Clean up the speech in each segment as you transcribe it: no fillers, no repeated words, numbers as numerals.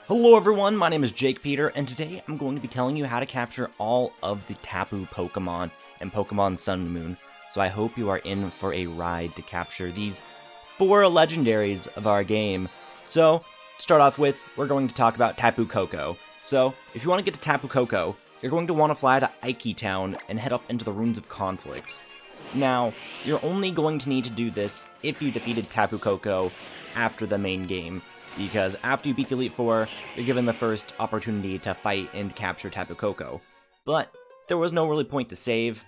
Hello everyone, my name is jakepeter, and today I'm going to be telling you how to capture all of the Tapu Pokemon and Pokemon Sun and Moon. So I hope you are in for a ride to capture these 4 legendaries of our game. So, to start off with, we're going to talk about Tapu Cocoa. So, if you want to get to Tapu Cocoa, you're going to want to fly to Ike Town and head up into the Runes of Conflict. Now, you're only going to need to do this if you defeated Tapu Cocoa after the main game, because after you beat the Elite Four, you're given the first opportunity to fight and capture Tapu Cocoa. But there was no really point to save,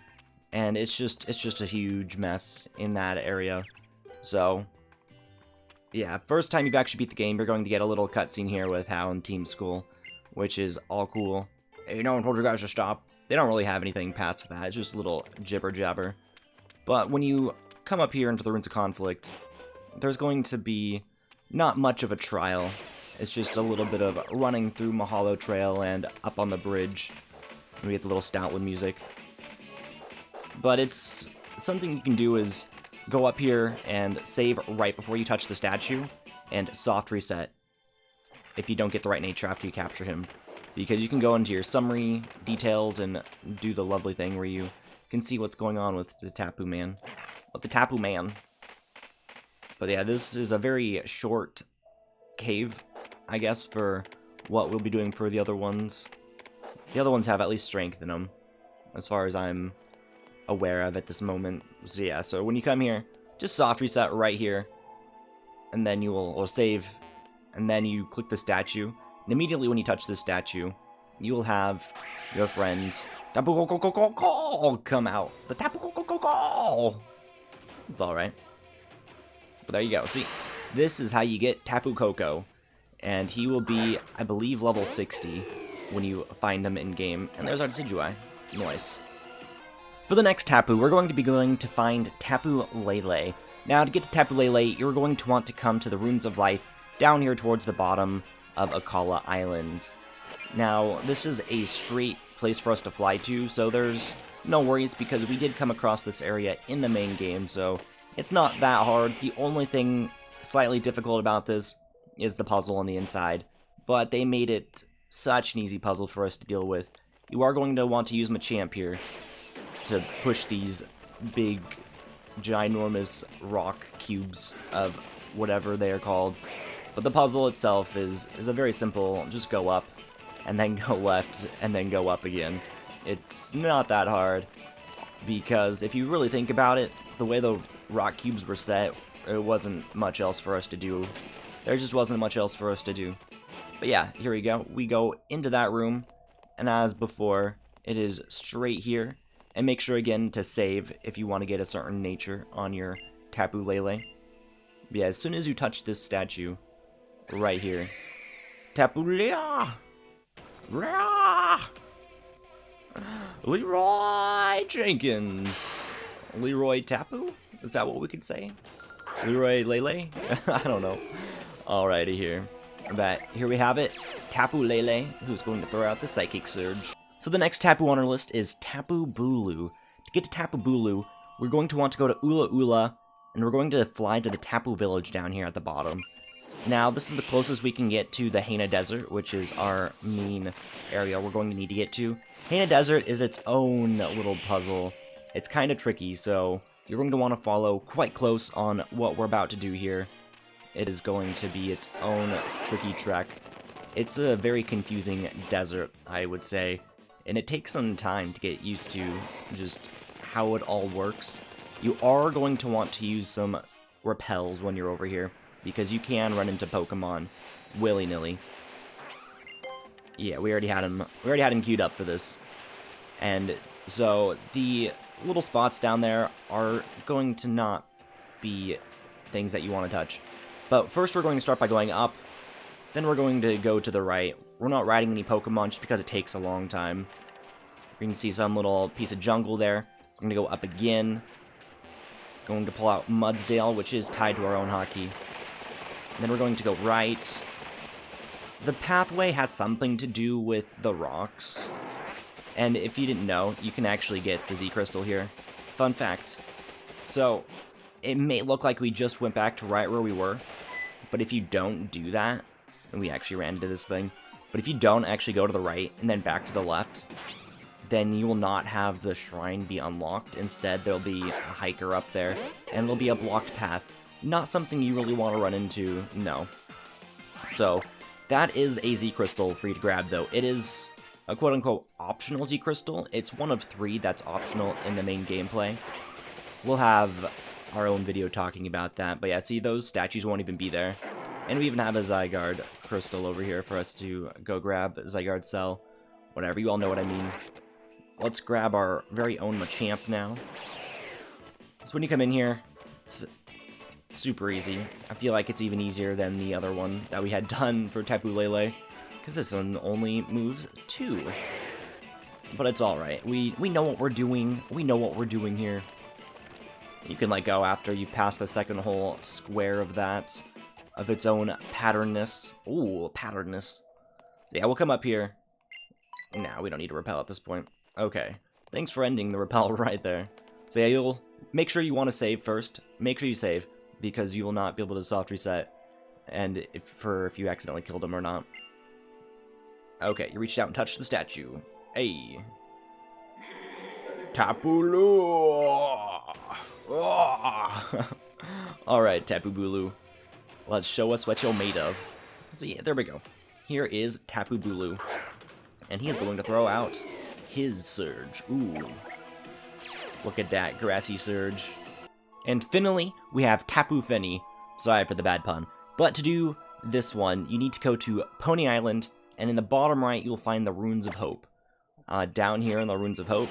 and it's just a huge mess in that area. So, yeah, first time you've actually beat the game, you're going to get a little cutscene here with Hal and Team School, which is all cool. Hey, no one told you guys to stop. They don't really have anything past that, it's just a little jibber-jabber. But when you come up here into the Runes of Conflict, there's going to be not much of a trial. It's just a little bit of running through Mahalo Trail and up on the bridge. We get the little Stoutwood music. But it's something you can do is go up here and save right before you touch the statue, and soft reset if you don't get the right nature after you capture him. Because you can go into your summary details and do the lovely thing where you can see what's going on with the Tapu Man. But yeah, this is a very short cave, I guess, for what we'll be doing for the other ones. The other ones have at least strength in them, as far as I'm aware of at this moment. So yeah, so when you come here, just soft reset right here, and then you will save, and then you click the statue, and immediately when you touch this statue, you will have your friends Tapu Cocoa come out. The Tapu Cocoa. It's alright. But there you go. See, this is how you get Tapu Cocoa. And he will be, I believe, level 60 when you find him in-game. And there's our Decidueye. Nice. For the next Tapu, we're going to be going to find Tapu Lele. Now, to get to Tapu Lele, you're going to want to come to the Runes of Life down here towards the bottom of Akala Island. Now, this is a straight place for us to fly to, so there's no worries because we did come across this area in the main game, so it's not that hard. The only thing slightly difficult about this is the puzzle on the inside, but they made it such an easy puzzle for us to deal with. You are going to want to use Machamp here to push these big, ginormous rock cubes of whatever they are called. But the puzzle itself is a very simple, just go up, and then go left, and then go up again. It's not that hard, because if you really think about it, the way the rock cubes were set, there wasn't much else for us to do. There just wasn't much else for us to do. But yeah, here we go. We go into that room, and as before, it is straight here. And make sure again to save if you want to get a certain nature on your Tapu Lele. But yeah, as soon as you touch this statue, right here, Tapu Lele! Leroy Jenkins. Leroy Tapu? Is that what we could say? Leroy Lele? I don't know. Alrighty here. But here we have it. Tapu Lele, who's going to throw out the Psychic Surge. So the next Tapu on our list is Taboo Bulu. To get to Tapu Bulu, we're going to want to go to Ula Ula, and we're going to fly to the Tapu Village down here at the bottom. Now, this is the closest we can get to the Haina Desert, which is our main area we're going to need to get to. Haina Desert is its own little puzzle. It's kind of tricky, so you're going to want to follow quite close on what we're about to do here. It is going to be its own tricky trek. It's a very confusing desert, I would say, and it takes some time to get used to just how it all works. You are going to want to use some repels when you're over here, because you can run into Pokemon willy-nilly. Yeah, we already had him queued up for this. And so the little spots down there are going to not be things that you want to touch. But first we're going to start by going up, then we're going to go to the right. We're not riding any Pokemon just because it takes a long time. You can see some little piece of jungle there. We're going to go up again. Going to pull out Mudsdale, which is tied to our own hockey. Then we're going to go right. The pathway has something to do with the rocks. And if you didn't know, you can actually get the Z Crystal here. Fun fact. So, it may look like we just went back to right where we were, but if you don't do that, and we actually ran into this thing. But if you don't actually go to the right and then back to the left, then you will not have the shrine be unlocked. Instead, there'll be a hiker up there, and there'll be a blocked path. Not something you really want to run into, no. So, that is a Z Crystal for you to grab, though. It is a quote-unquote optional Z Crystal. It's one of 3 that's optional in the main gameplay. We'll have our own video talking about that, but yeah, see, those statues won't even be there. And we even have a Zygarde crystal over here for us to go grab, Zygarde cell, whatever, you all know what I mean. Let's grab our very own Machamp now. So when you come in here, it's super easy. I feel like it's even easier than the other one that we had done for Tapu Lele, because this one only moves 2. But it's alright. We know what we're doing. We know what we're doing here. You can let go after you pass the second whole square of that, of its own patternness. Ooh, patternness. So yeah, we'll come up here. Nah, we don't need to repel at this point. Okay. Thanks for ending the repel right there. So yeah, you'll make sure you want to save first. Make sure you save, because you will not be able to soft reset, and if you accidentally killed him or not. Okay, you reached out and touched the statue. Hey. Tapu Lele. Alright, Tapu Bulu. Let's show us what you're made of. So yeah, there we go. Here is Tapu Bulu. And he is going to throw out his Surge. Ooh. Look at that, grassy Surge. And finally, we have Kaput Fini. Sorry for the bad pun. But to do this one, you need to go to Pony Island, and in the bottom right, you'll find the Runes of Hope. Down here in the Runes of Hope,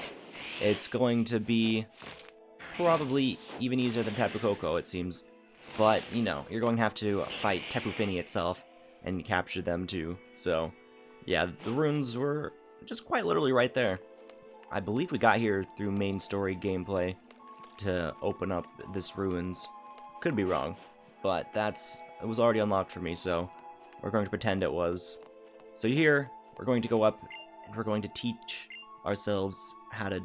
it's going to be probably even easier than Taboo Cocoa, it seems. But, you know, you're going to have to fight Tapu Fini itself and capture them too. So, yeah, the runes were just quite literally right there. I believe we got here through main story gameplay to open up this ruins. Could be wrong, but it was already unlocked for me, so we're going to pretend it was. So here, we're going to go up, and we're going to teach ourselves how to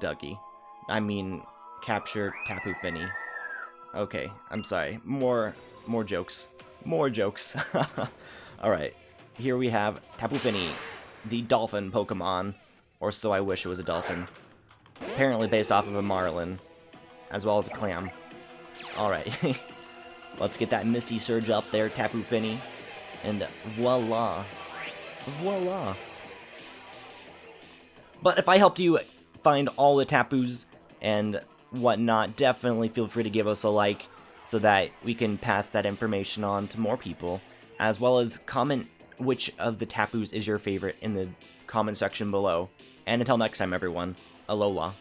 capture Tapu Fini. Okay, I'm sorry. More jokes. More jokes. Alright, here we have Tapu Fini, the dolphin Pokemon, or so I wish it was a dolphin. It's apparently based off of a marlin, as well as a clam. Alright, let's get that Misty Surge up there, Tapu Fini, and voila. Voila. But if I helped you find all the Tapus and whatnot, definitely feel free to give us a like so that we can pass that information on to more people, as well as comment which of the Tapus is your favorite in the comment section below. And until next time, everyone, alola.